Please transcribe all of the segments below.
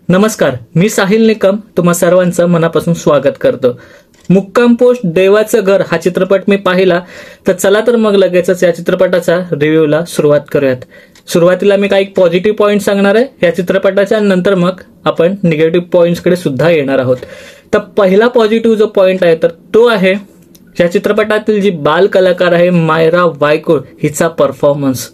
नमस्कार, मी साहिल निकम तुम्हा सर्वांचं मनापासून स्वागत करतो। मुक्काम पोस्ट देवाचं घर हा चित्रपट मी पाहिला, तर चला तर मग लगेचच या चित्रपटाचा रिव्ह्यूला सुरुवात करूयात। सुरुवातीला मी काही पॉझिटिव्ह पॉइंट सांगणार आहे या चित्रपटाच्या, नंतर मग आपण निगेटिव्ह पॉइंट्स कडे सुद्धा येणार आहोत। तर पहिला पॉझिटिव्ह जो पॉइंट आहे तर तो आहे या चित्रपटातील जी बाल कलाकार आहे मायरा वायकुळ हिचा परफॉर्मन्स।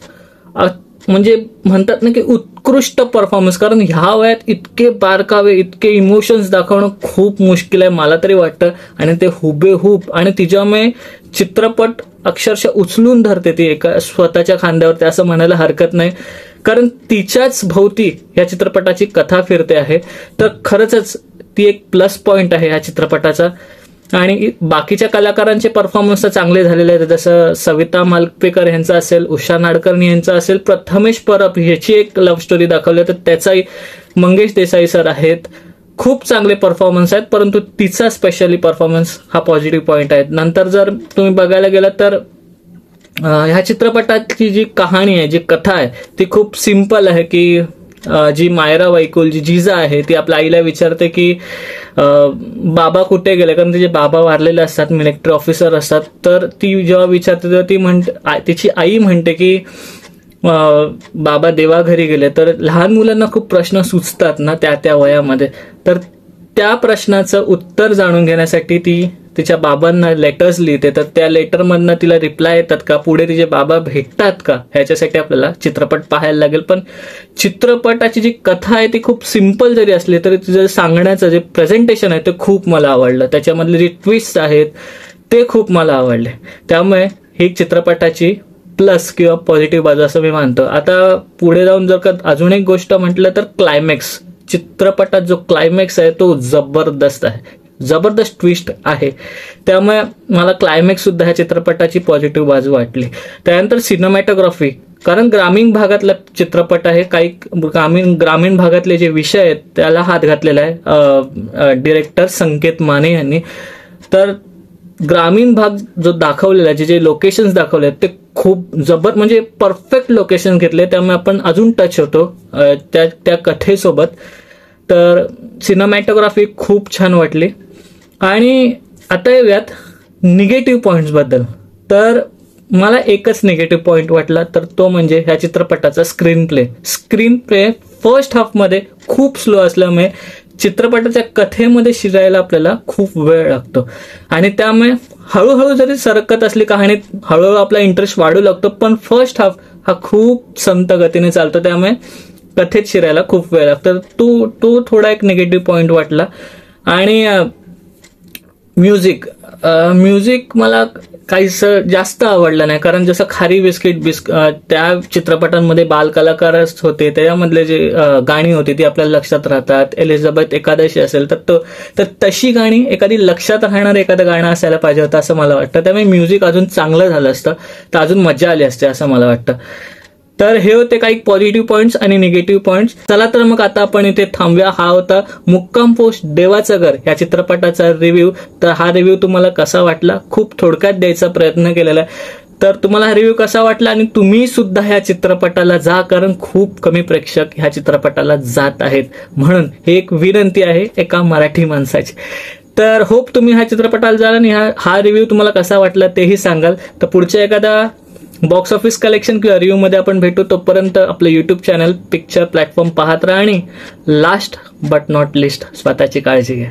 म्हणजे म्हणतात ना की उत्कृष्ट परफॉर्मन्स, कारण ह्या वयात इतके बारकावे इतके इमोशन्स दाखवणं खूप मुश्किल आहे मला तरी वाटतं, आणि ते हुबेहूब आणि तिच्यामुळे चित्रपट अक्षरशः उचलून धरते ती एका स्वतःच्या खांद्यावरती असं म्हणायला हरकत नाही, कारण तिच्याच भोवती या चित्रपटाची कथा फिरते आहे। तर खरंच ती एक प्लस पॉइंट आहे या चित्रपटाचा। आणि बाकीच्या कलाकारांचे परफॉर्मन्स चांगले झालेले आहेत, जसं सविता मालपेकर यांचा असेल, उषा नाडकर्णी यांचा असेल, प्रथमेश परब याची एक लव्ह स्टोरी दाखवली तर त्याचाही मंगेश देसाई सर आहेत, खूप चांगले परफॉर्मन्स आहेत, परंतु तिचा स्पेशली परफॉर्मन्स हा पॉझिटिव्ह पॉइंट आहे। नंतर जर तुम्ही बघायला गेलात तर ह्या चित्रपटाची जी कहाणी आहे जी कथा आहे ती खूप सिंपल आहे की जी मायरा वायकुळ जी जिजा आहे ती आपल्या आईला विचारते की बाबा कुठे गेले, कारण तिचे बाबा वारलेले असतात, मिलिटरी ऑफिसर असतात। तर ती जेव्हा विचारते तेव्हा ती म्हणते, तिची आई म्हणते की बाबा देवाघरी गेले। तर लहान मुलांना खूप प्रश्न सुचतात ना त्या वयामध्ये, तर त्या प्रश्नाचं उत्तर जाणून घेण्यासाठी ती तिच्या बाबांना लेटर्स लिहिते। तर त्या लेटरमधनं तिला रिप्लाय येतात का, पुढे तिचे बाबा भेटतात का, ह्याच्यासाठी आपल्याला चित्रपट पाहायला लागेल। पण चित्रपटाची जी कथा आहे ती खूप सिंपल जरी असली तरी तिचं सांगण्याचं जे प्रेझेंटेशन आहे ते खूप मला आवडलं, त्याच्यामधले जे ट्विस्ट आहेत ते खूप मला आवडले। त्यामुळे ही चित्रपटाची प्लस किंवा पॉझिटिव्ह बाजू असं मी मानतो। आता पुढे जाऊन जर का अजून एक गोष्ट म्हटलं तर क्लायमॅक्स, चित्रपटात जो क्लायमॅक्स आहे तो जबरदस्त आहे, जबरदस्त ट्विस्ट आहे, त्यामुळे मला क्लायमॅक्स सुद्धा ह्या चित्रपटाची पॉझिटिव्ह बाजू वाटली। त्यानंतर सिनेमॅटोग्राफी, कारण ग्रामीण भागातला चित्रपट आहे, काही ग्रामीण भागातले जे विषय आहेत त्याला हात घातलेला आहे डिरेक्टर संकेत माने यांनी। तर ग्रामीण भाग जो दाखवलेला आहे, जे लोकेशन्स दाखवले आहेत ते खूप म्हणजे परफेक्ट लोकेशन घेतले, त्यामुळे आपण अजून टच होतो त्या कथेसोबत। तर सिनेमॅटोग्राफी खूप छान वाटली। आणि आता येऊयात निगेटिव्ह पॉइंट्स बद्दल, तर मला एकच निगेटिव्ह पॉइंट वाटला, तर तो म्हणजे ह्या चित्रपटाचा स्क्रीन प्ले फर्स्ट हाफमध्ये खूप स्लो असल्यामुळे चित्रपटाच्या कथेमध्ये शिरायला आपल्याला खूप वेळ लागतो, आणि त्यामुळे हळूहळू जरी सरकत असली कहाणी हळूहळू आपला इंटरेस्ट वाढू लागतो, पण फर्स्ट हाफ हा खूप संत गतीने चालतो, त्यामुळे कथेत शिरायला खूप वेळ लागतो। तो थोडा एक निगेटिव्ह पॉइंट वाटला। आणि म्युझिक मला काहीच जास्त आवडलं नाही, कारण जसं खारी बिस्किट त्या चित्रपटांमध्ये बाल कलाकारच होते, त्याच्यामधले जे गाणी होती ती आपल्याला लक्षात राहतात। एलिझाबेथ एकादशी असेल तर तशी गाणी एखादी लक्षात राहणारं एखादं गाणं असायला पाहिजे होतं असं मला वाटतं, त्यामुळे म्युझिक अजून चांगलं झालं असतं तर अजून मजा आली असते असं मला वाटतं। तर हे होते काही पॉझिटिव्ह पॉइंट्स आणि निगेटिव्ह पॉइंट्स। चला तर मग आता आपण इथे थांबूया। हा होता मुक्काम पोस्ट देवाचं घर या चित्रपटाचा रिव्ह्यू। तर हा रिव्ह्यू तुम्हाला कसा वाटला, खूप थोडक्यात द्यायचा प्रयत्न केलेला आहे। तर तुम्हाला हा रिव्ह्यू कसा वाटला, आणि तुम्ही सुद्धा ह्या चित्रपटाला जा, कारण खूप कमी प्रेक्षक ह्या चित्रपटाला जात आहेत, म्हणून ही एक विनंती आहे एका मराठी माणसाची। तर होप तुम्ही ह्या चित्रपटाला जाल आणि हा रिव्ह्यू तुम्हाला कसा वाटला तेही सांगाल। तर पुढच्या एखादा बॉक्स ऑफिस कलेक्शन किंवा रिव्ह्यू मध्ये आपण भेटू, तोपर्यंत आपलं युट्यूब चॅनल पिक्चर प्लॅटफॉर्म पाहत राहा, आणि लास्ट बट नॉट लिस्ट स्वतःची काळजी घ्या।